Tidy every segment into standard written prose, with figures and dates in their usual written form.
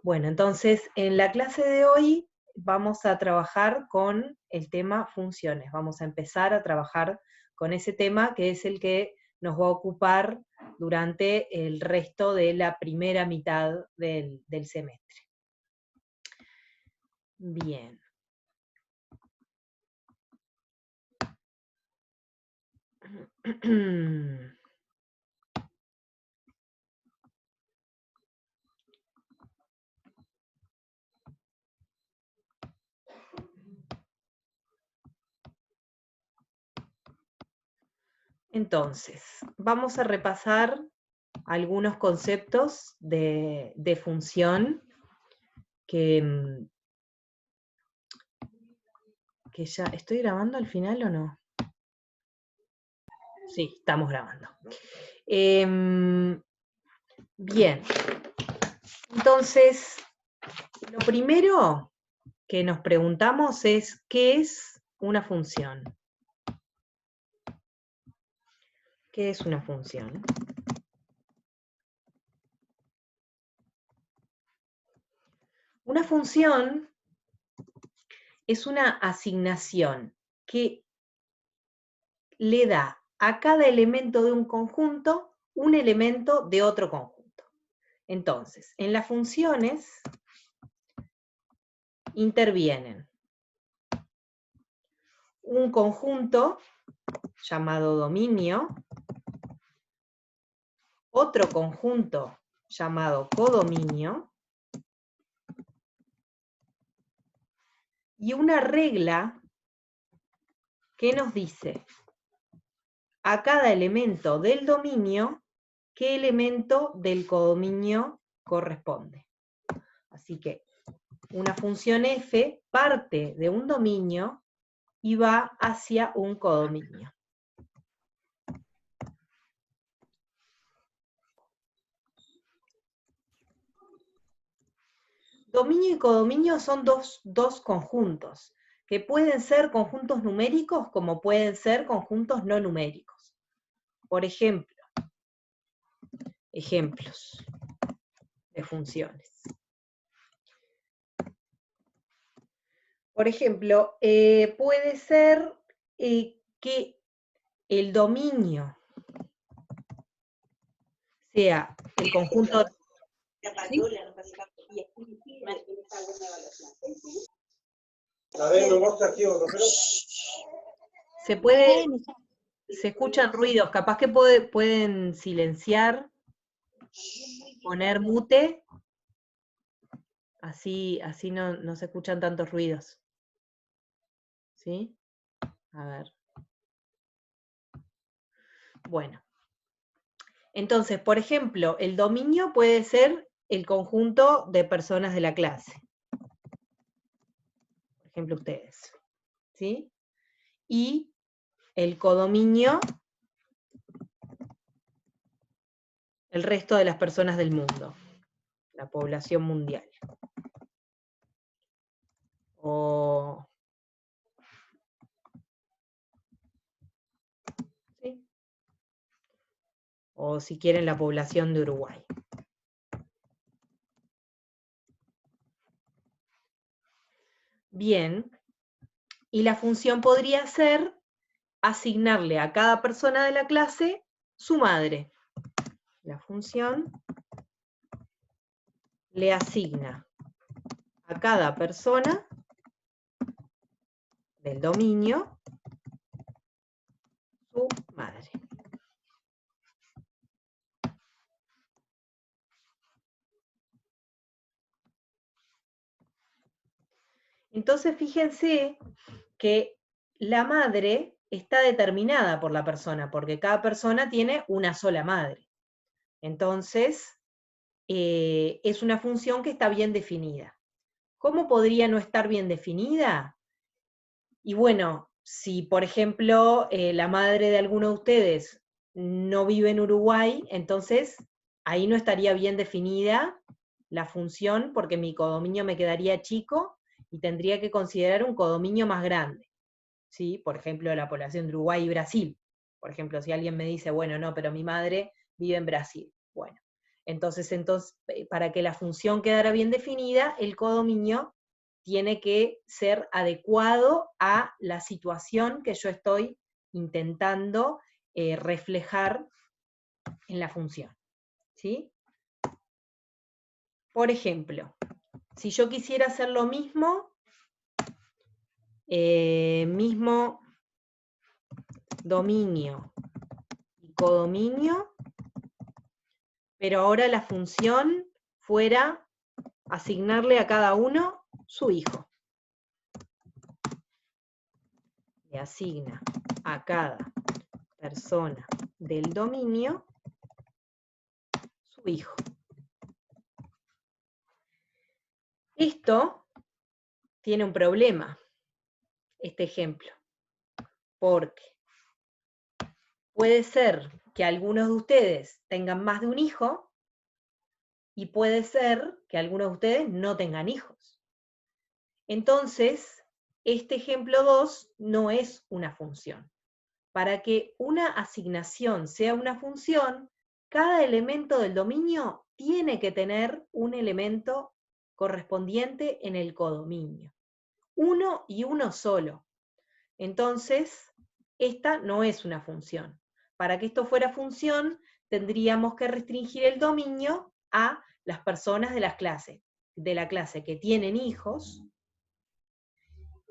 Bueno, entonces en la clase de hoy vamos a trabajar con el tema funciones. Vamos a empezar a trabajar con ese tema que es el que nos va a ocupar durante el resto de la primera mitad del semestre. Bien. Entonces, vamos a repasar algunos conceptos de función que ya... ¿Estoy grabando al final o no? Sí, estamos grabando. Bien, entonces, lo primero que nos preguntamos es, ¿qué es una función? ¿Qué es una función? Una función es una asignación que le da a cada elemento de un conjunto un elemento de otro conjunto. Entonces, en las funciones intervienen un conjunto llamado dominio, otro conjunto llamado codominio, y una regla que nos dice a cada elemento del dominio qué elemento del codominio corresponde. Así que una función f parte de un dominio y va hacia un codominio. Dominio y codominio son dos conjuntos, que pueden ser conjuntos numéricos como pueden ser conjuntos no numéricos. Por ejemplo, ejemplos de funciones. Por ejemplo, puede ser que el dominio sea el conjunto... ¿Sí? Se escuchan ruidos, capaz que pueden silenciar, poner mute, así no se escuchan tantos ruidos. ¿Sí? A ver. Bueno. Entonces, por ejemplo, el dominio puede ser el conjunto de personas de la clase. Por ejemplo, ustedes. ¿Sí? Y el codominio, el resto de las personas del mundo, la población mundial. O... ¿sí? O si quieren, la población de Uruguay. Bien, y la función podría ser asignarle a cada persona de la clase su madre. La función le asigna a cada persona del dominio su madre. Entonces fíjense que la madre está determinada por la persona, porque cada persona tiene una sola madre. Entonces, es una función que está bien definida. ¿Cómo podría no estar bien definida? Y bueno, si por ejemplo la madre de alguno de ustedes no vive en Uruguay, entonces ahí no estaría bien definida la función porque mi codominio me quedaría chico y tendría que considerar un codominio más grande. ¿Sí? Por ejemplo, la población de Uruguay y Brasil. Por ejemplo, si alguien me dice, bueno, no, pero mi madre vive en Brasil. Bueno, Entonces, para que la función quedara bien definida, el codominio tiene que ser adecuado a la situación que yo estoy intentando reflejar en la función, ¿sí? Por ejemplo, si yo quisiera hacer lo mismo, mismo dominio y codominio, pero ahora la función fuera asignarle a cada uno su hijo. Le asigna a cada persona del dominio su hijo. Esto tiene un problema, este ejemplo, porque puede ser que algunos de ustedes tengan más de un hijo y puede ser que algunos de ustedes no tengan hijos. Entonces, este ejemplo 2 no es una función. Para que una asignación sea una función, cada elemento del dominio tiene que tener un elemento correspondiente en el codominio. Uno y uno solo. Entonces, esta no es una función. Para que esto fuera función, tendríamos que restringir el dominio a las personas de la clase que tienen hijos,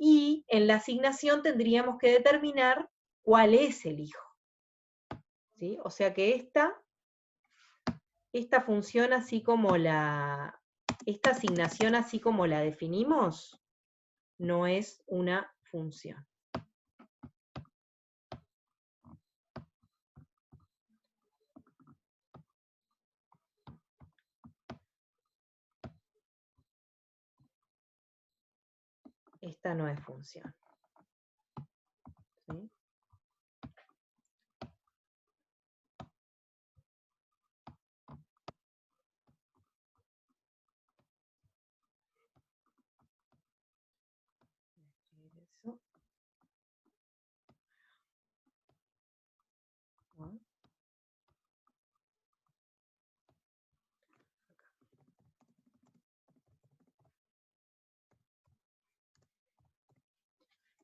y en la asignación tendríamos que determinar cuál es el hijo. ¿Sí? O sea que esta función, esta asignación así como la definimos, no es una función. Esta no es función. ¿Sí? Eso. ¿No?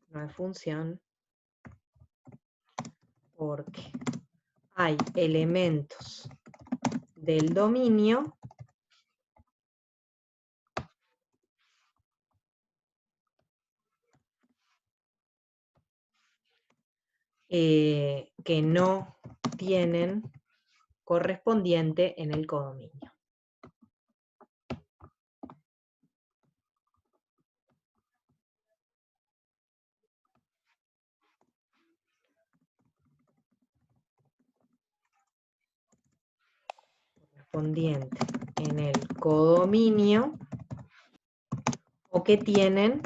No es función porque hay elementos del dominio que no tienen correspondiente en el codominio. Correspondiente en el codominio o que tienen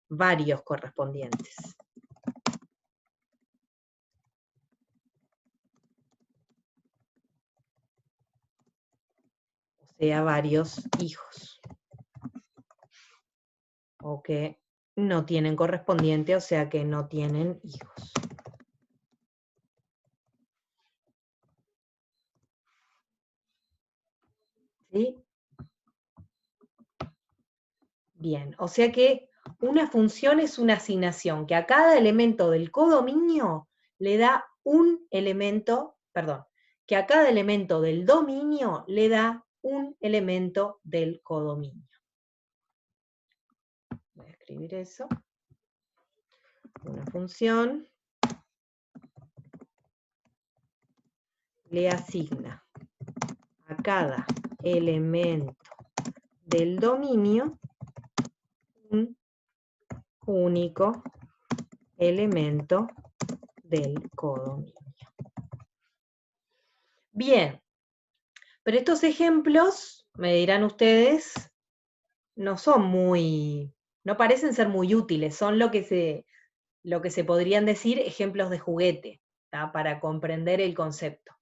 varios correspondientes. O sea, varios hijos. O que no tienen correspondiente, o sea que no tienen hijos. ¿Sí? Bien, o sea que una función es una asignación que a cada elemento del codominio le da un elemento, perdón, que a cada elemento del dominio le da un elemento del codominio. Voy a escribir eso. Una función le asigna a cada elemento del dominio un único elemento del codominio. Bien, pero estos ejemplos, me dirán ustedes, no parecen ser muy útiles, son lo que se podrían decir ejemplos de juguete, ¿tá? Para comprender el concepto.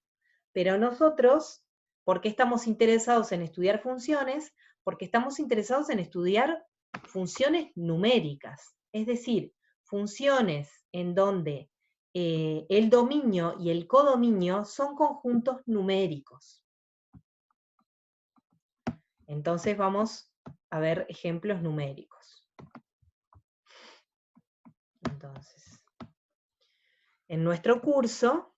Pero nosotros, ¿por qué estamos interesados en estudiar funciones? Porque estamos interesados en estudiar funciones numéricas, es decir, funciones en donde el dominio y el codominio son conjuntos numéricos. Entonces vamos a ver ejemplos numéricos. Entonces, en nuestro curso,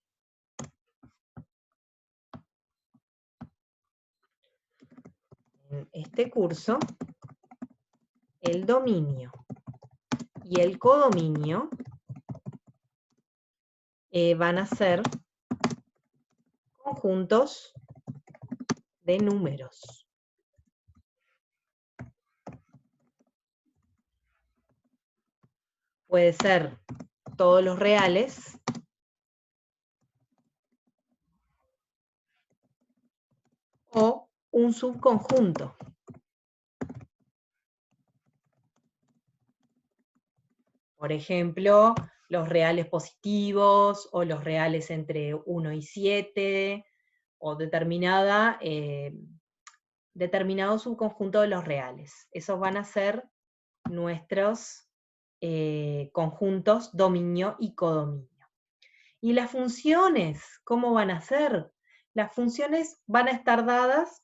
en este curso, el dominio y el codominio van a ser conjuntos de números. Puede ser todos los reales o un subconjunto. Por ejemplo, los reales positivos o los reales entre 1 y 7 o determinado subconjunto de los reales. Esos van a ser nuestros conjuntos dominio y codominio. ¿Y las funciones cómo van a ser? Las funciones van a estar dadas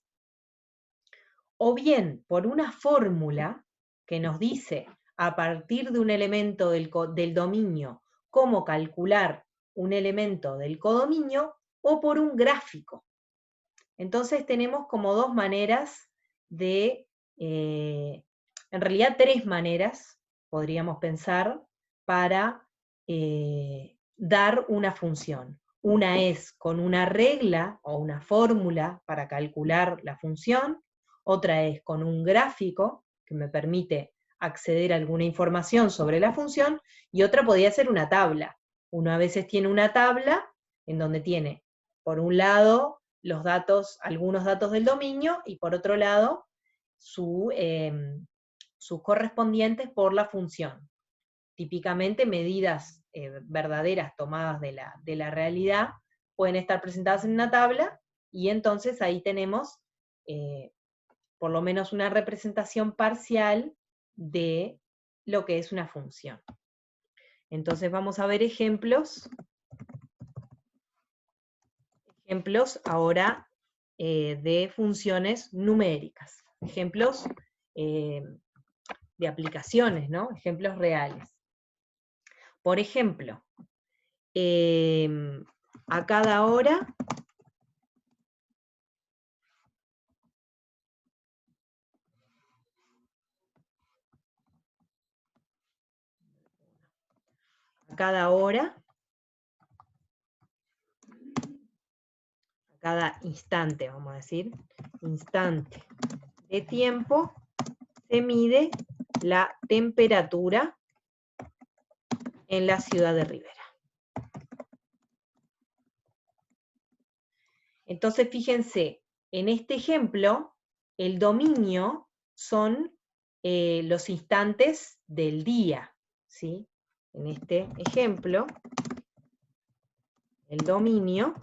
o bien por una fórmula que nos dice a partir de un elemento del dominio cómo calcular un elemento del codominio, o por un gráfico. Entonces tenemos como dos maneras en realidad 3 maneras, podríamos pensar, para dar una función. Una es con una regla o una fórmula para calcular la función, otra es con un gráfico que me permite acceder a alguna información sobre la función, y otra podría ser una tabla. Uno a veces tiene una tabla en donde tiene, por un lado, los datos, algunos datos del dominio, y por otro lado, sus correspondientes por la función. Típicamente medidas verdaderas tomadas de la realidad pueden estar presentadas en una tabla, y entonces ahí tenemos por lo menos una representación parcial de lo que es una función. Entonces vamos a ver ejemplos ahora de funciones numéricas, ejemplos de aplicaciones, ¿no? Ejemplos reales. Por ejemplo, a cada hora a cada instante, vamos a decir, instante de tiempo, se mide la temperatura en la ciudad de Rivera. Entonces, fíjense, en este ejemplo, el dominio son los instantes del día, ¿sí? En este ejemplo, el dominio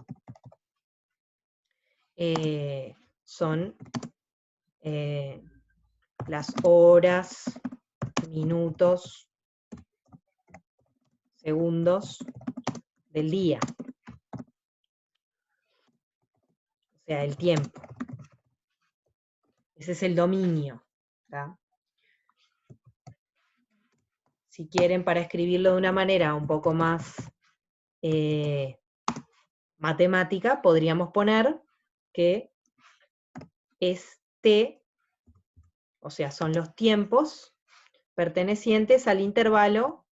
son las horas, minutos, segundos del día. O sea, el tiempo. Ese es el dominio, ¿tá? Si quieren, para escribirlo de una manera un poco más matemática, podríamos poner que es T, o sea, son los tiempos pertenecientes al intervalo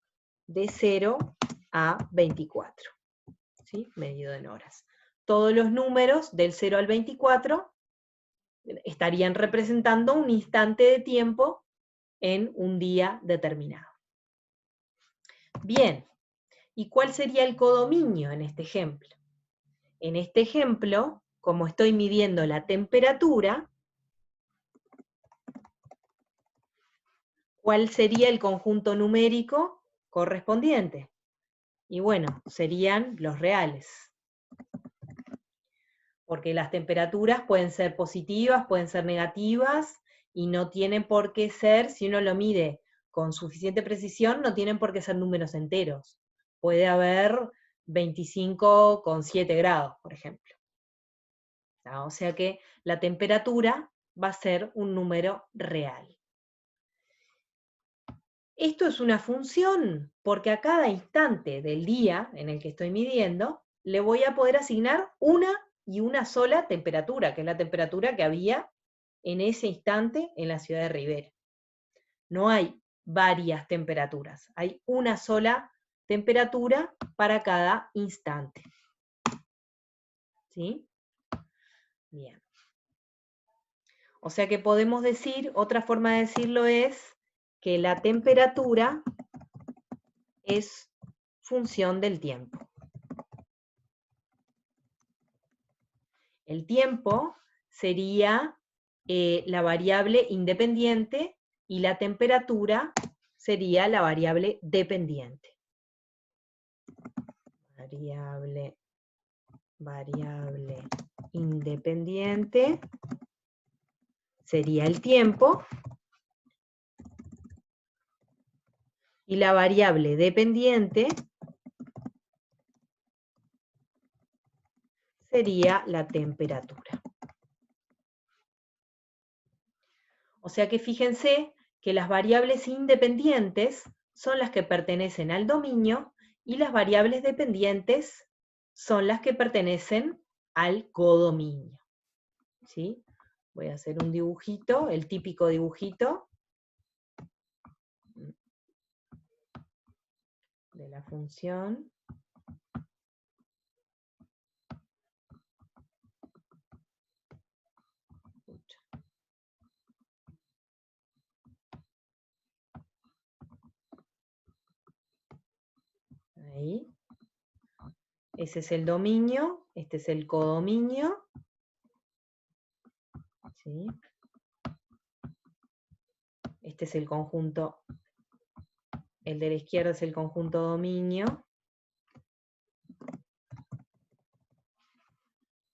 de 0 a 24, ¿sí? Medido en horas. Todos los números del 0 al 24 estarían representando un instante de tiempo en un día determinado. Bien, ¿y cuál sería el codominio en este ejemplo? En este ejemplo, como estoy midiendo la temperatura, ¿cuál sería el conjunto numérico correspondiente? Y bueno, serían los reales. Porque las temperaturas pueden ser positivas, pueden ser negativas, y no tienen por qué ser, si uno lo mide con suficiente precisión, no tienen por qué ser números enteros. Puede haber 25,7 grados, por ejemplo. O sea que la temperatura va a ser un número real. Esto es una función porque a cada instante del día en el que estoy midiendo, le voy a poder asignar una y una sola temperatura, que es la temperatura que había en ese instante en la ciudad de Rivera. No hay varias temperaturas, hay una sola temperatura para cada instante. ¿Sí? Bien. O sea que podemos decir, otra forma de decirlo es que la temperatura es función del tiempo. El tiempo sería la variable independiente y la temperatura sería la variable dependiente. Variable independiente sería el tiempo y la variable dependiente sería la temperatura. O sea que fíjense que las variables independientes son las que pertenecen al dominio y las variables dependientes son las que pertenecen al codominio. ¿Sí? Voy a hacer un dibujito, el típico dibujito de la función. Ahí. Ese es el dominio, este es el codominio. ¿Sí? Este es el conjunto, el de la izquierda es el conjunto dominio.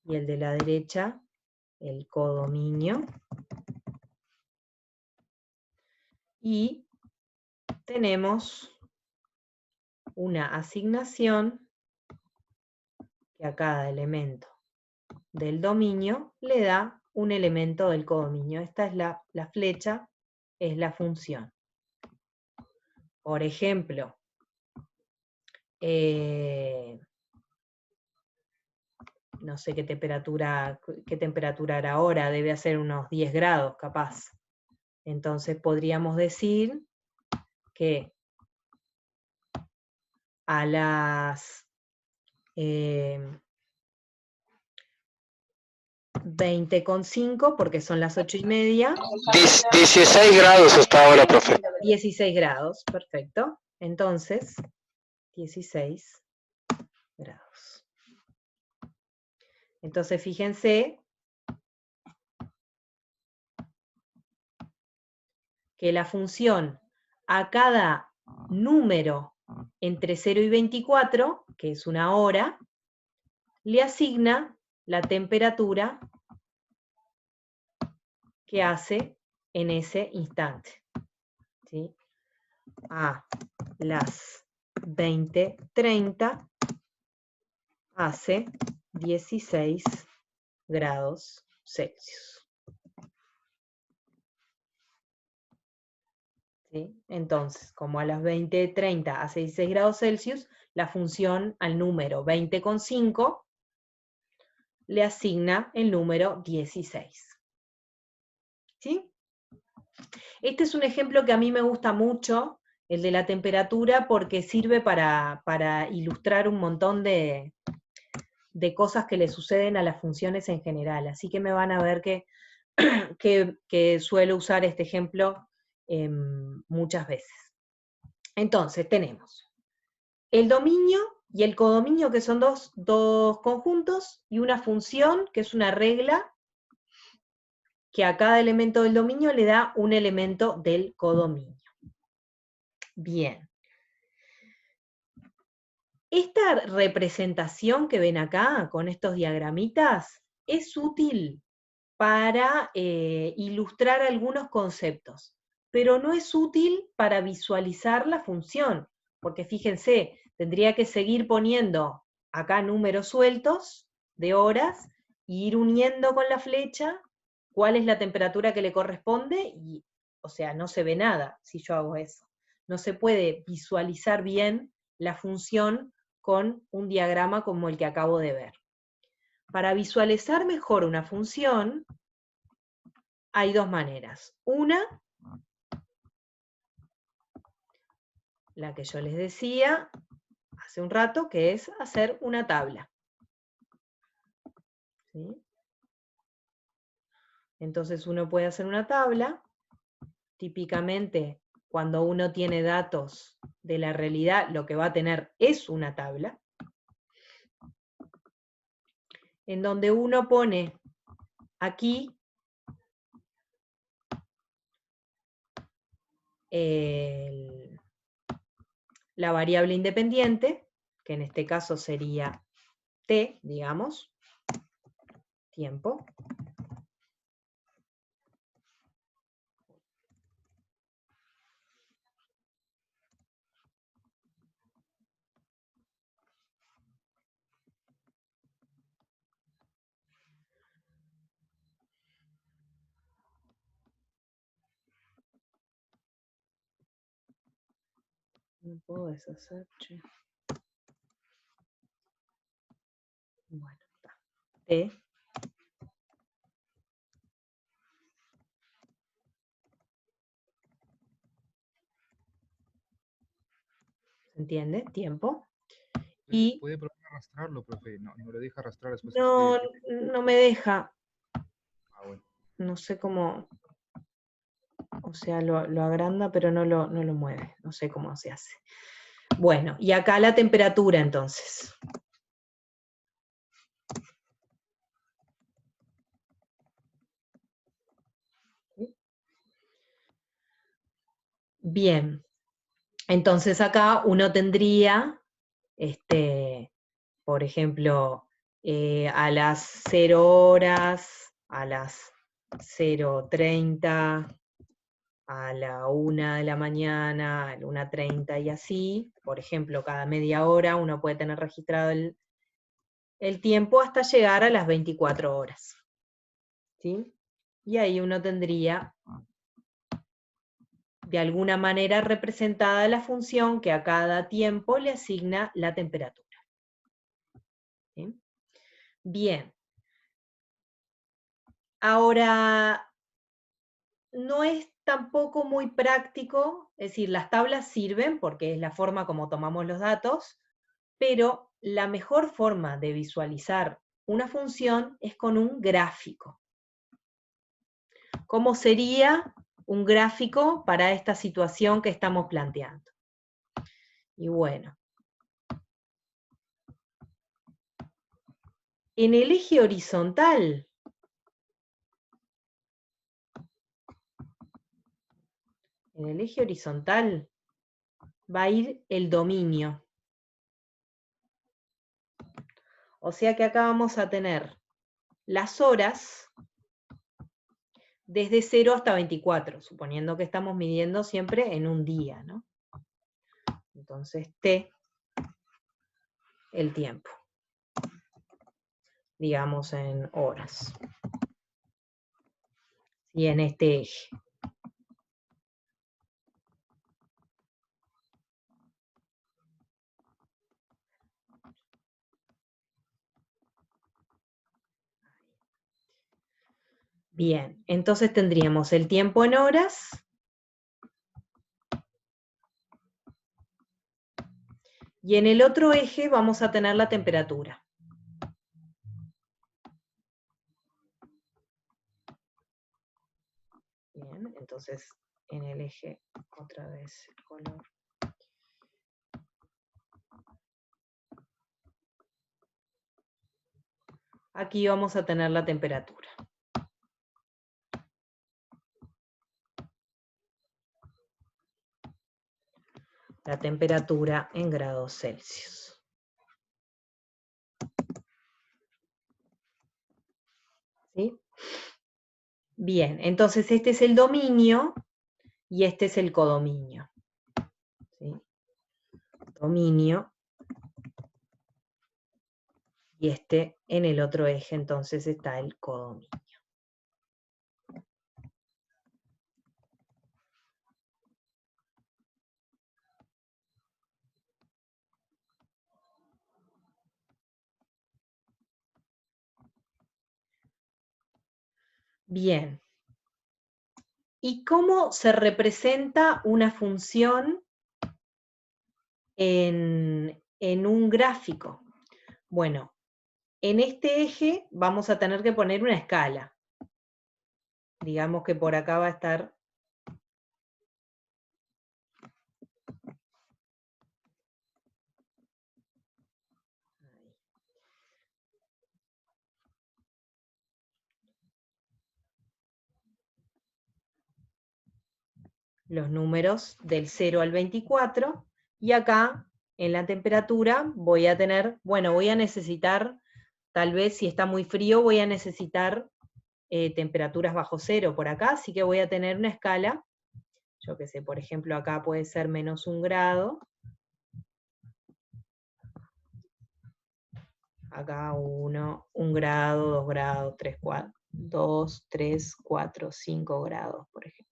Y el de la derecha, el codominio. Y tenemos una asignación que a cada elemento del dominio le da un elemento del codominio. Esta es la flecha, es la función. Por ejemplo, no sé qué temperatura hará ahora, debe ser unos 10 grados capaz. Entonces podríamos decir que a las 20,5, porque son las 8:30. 16 grados hasta ahora, profe. 16 grados, perfecto. Entonces, 16 grados. Entonces, fíjense que la función a cada número entre 0 y 24, que es una hora, le asigna la temperatura que hace en ese instante. ¿Sí? A las 20:30 hace 16 grados Celsius. ¿Sí? Entonces, como a las 20:30 hace 16 grados Celsius, la función al número 20,5 le asigna el número 16. ¿Sí? Este es un ejemplo que a mí me gusta mucho, el de la temperatura, porque sirve para ilustrar un montón de cosas que le suceden a las funciones en general. Así que me van a ver que suelo usar este ejemplo muchas veces. Entonces, tenemos el dominio y el codominio, que son dos conjuntos, y una función, que es una regla, que a cada elemento del dominio le da un elemento del codominio. Bien. Esta representación que ven acá, con estos diagramitas, es útil para ilustrar algunos conceptos, pero no es útil para visualizar la función, porque fíjense, tendría que seguir poniendo acá números sueltos de horas, e ir uniendo con la flecha cuál es la temperatura que le corresponde, y, o sea, no se ve nada si yo hago eso. No se puede visualizar bien la función con un diagrama como el que acabo de ver. Para visualizar mejor una función, hay dos maneras. Una, la que yo les decía hace un rato, que es hacer una tabla. ¿Sí? Entonces uno puede hacer una tabla, típicamente cuando uno tiene datos de la realidad, lo que va a tener es una tabla, en donde uno pone aquí la variable independiente, que en este caso sería t, digamos, tiempo. No puedo deshacer, che. Bueno, está. T. ¿Se entiende? Tiempo. Y ¿Puede probar a arrastrarlo, profe? No, no le deja arrastrar después que no, escribe. no me deja. Ah, bueno. No sé cómo. O sea, lo agranda, pero no lo mueve. No sé cómo se hace. Bueno, y acá la temperatura entonces. Bien. Entonces acá uno tendría, por ejemplo, a las 0 horas, a las 0:30, a la 1 de la mañana, a la 1:30 y así. Por ejemplo, cada media hora uno puede tener registrado el tiempo hasta llegar a las 24 horas. ¿Sí? Y ahí uno tendría de alguna manera representada la función que a cada tiempo le asigna la temperatura. ¿Sí? Bien. Ahora, no es tampoco muy práctico, es decir, las tablas sirven porque es la forma como tomamos los datos, pero la mejor forma de visualizar una función es con un gráfico. ¿Cómo sería un gráfico para esta situación que estamos planteando? Y bueno, en el eje horizontal, va a ir el dominio. O sea que acá vamos a tener las horas desde 0 hasta 24, suponiendo que estamos midiendo siempre en un día, ¿no? Entonces T, el tiempo, digamos en horas. Y en este eje. Bien, entonces tendríamos el tiempo en horas, y en el otro eje vamos a tener la temperatura. Bien, entonces en el eje, otra vez el color. Aquí vamos a tener la temperatura. La temperatura en grados Celsius. ¿Sí? Bien, entonces este es el dominio y este es el codominio. ¿Sí? Dominio. Y este en el otro eje entonces está el codominio. Bien. ¿Y cómo se representa una función en un gráfico? Bueno, en este eje vamos a tener que poner una escala. Digamos que por acá va a estar... los números del 0 al 24, y acá en la temperatura voy a tener, bueno, voy a necesitar, tal vez si está muy frío, voy a necesitar temperaturas bajo cero por acá, así que voy a tener una escala, yo qué sé, por ejemplo acá puede ser -1 grado, acá 1 grado, 2 grados, 3, 4, 2, 3, 4, 5 grados, por ejemplo.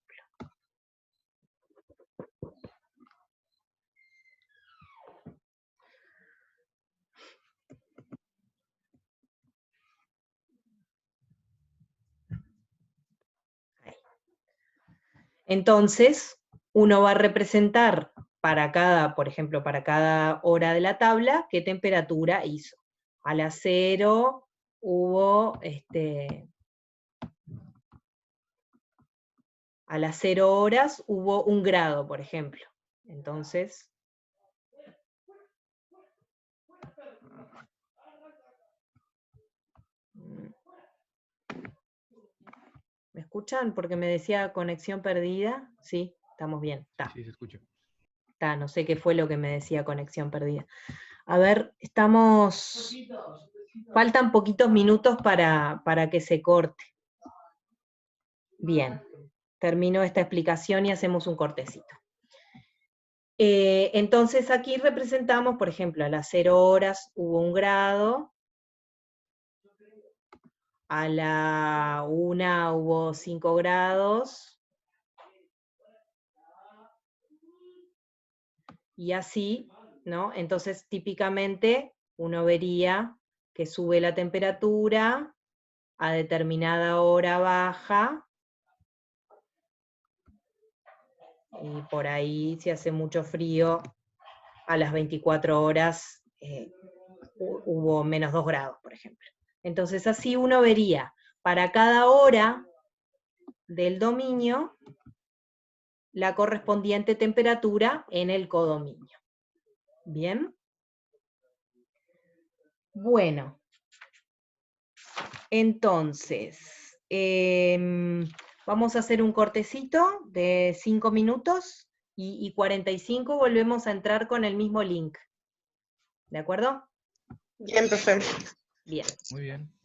Entonces, uno va a representar para cada, por ejemplo, para cada hora de la tabla, qué temperatura hizo. A las 0 hubo, a las 0 horas hubo 1 grado, por ejemplo. Entonces, ¿me escuchan? Porque me decía conexión perdida. Sí, estamos bien. Está. Sí, se escucha. Está, no sé qué fue lo que me decía conexión perdida. A ver, estamos... Faltan poquitos minutos para que se corte. Bien, termino esta explicación y hacemos un cortecito. Entonces aquí representamos, por ejemplo, a las 0 horas hubo 1 grado, a la 1 hubo 5 grados, y así, ¿no? Entonces típicamente uno vería que sube la temperatura, a determinada hora baja, y por ahí si hace mucho frío, a las 24 horas hubo -2 grados, por ejemplo. Entonces así uno vería para cada hora del dominio la correspondiente temperatura en el codominio. ¿Bien? Bueno, entonces, vamos a hacer un cortecito de 5 minutos y 45 volvemos a entrar con el mismo link. ¿De acuerdo? Bien, profe. Bien. Muy bien.